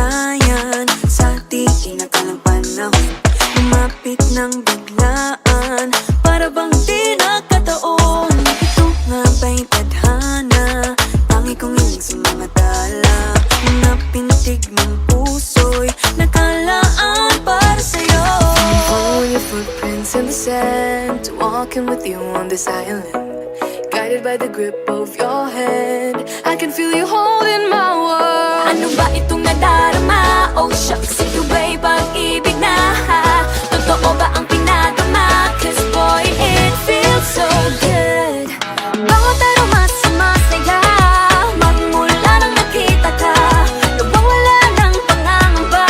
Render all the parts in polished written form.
namatayan sa di inakalang panahon. Lumapit ng biglaan, para bang di nagkataon. Ito nga ba'y tadhana, tangi kong hiling sa mga dala. Mga pintig ng puso'y nakalaan para sa'yo. Following your footprints in the sand, walking with you on this island, guided by the grip of your hand. I can feel you holding my world. Ano ba itong nadarama? Oh shucks, ito ba'y pag-ibig na? Totoo ba ang pinadama? Cause boy, it feels so good. Bawat aroma sumasaya, magmula nang nakita ka. Nawawala ng pangangamba,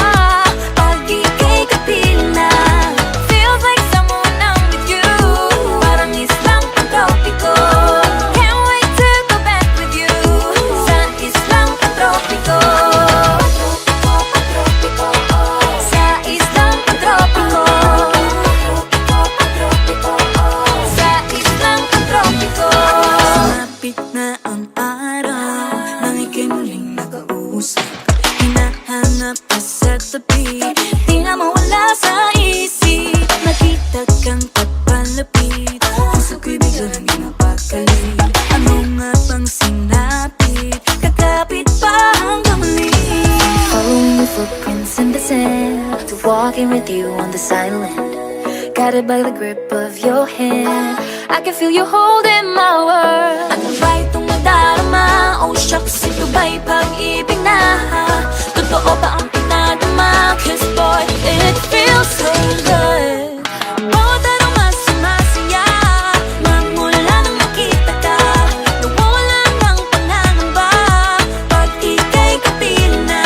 pag ika'y kapiling na. Feels like someone I'm with you, parang islang pantropiko. Can't wait to go back with you, sa islang pantropiko. Sa islang pantropiko. Sa islang pantropiko. Sumapit na ang araw, nang ika'y muling nakausap. Hinahanap ka sa tabi, di na mawala sa isip. Nakita kang papalapit, puso ko'y bigla naging mapakali. Ano nga bang sinapit, kakapit pa hanggang muli. Following your footprints in the sand, to walking with you on this island, guided by the grip of your hand. I can feel you holding my world. Ano ba itong nadarama? Oh shucks, ito ba'y pag-ibig na? Totoo ba ang pinadama? Cause boy, it feels so good. Bawat aroma sumasaya, magmula nang nakita ka. Nawawala ng pangangamba, pag ika'y kapiling na.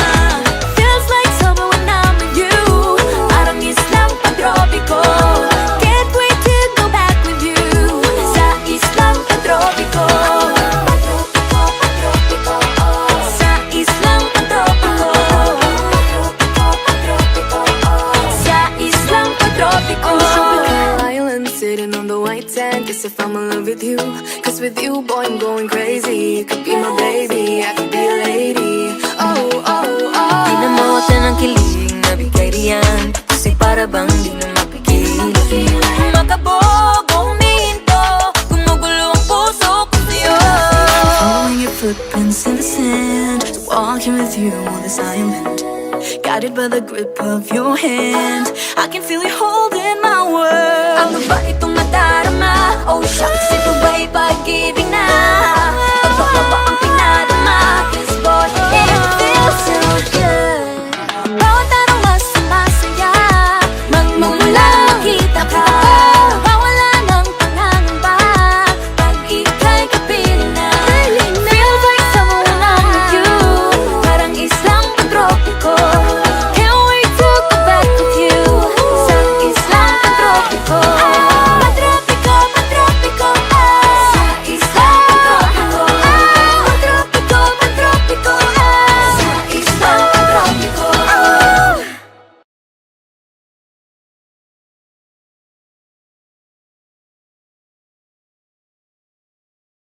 Feels like summer when I'm with you, parang islang pantropiko. Can't wait to go back with you, sa islang pantropiko. Sa islang pantropiko. Sa islang pantropiko. On the tropical island, sitting on the white sand. Guess if I'm in love with you, cause with you, boy, I'm going crazy. You could be my baby, I could be a lady. Oh, oh, oh. Di na mawala ng kilig na bigay riyan, kasi para bang di na mapigil. Makabog, huminto, gumugulo ang puso ko sa'yo. Following your footprints in the sand, walking with you on this island, guided by the grip of your hand. I can feel you holding my world. Ano ba itong nadarama? Oh shucks, ito ba'y pag-ibig na?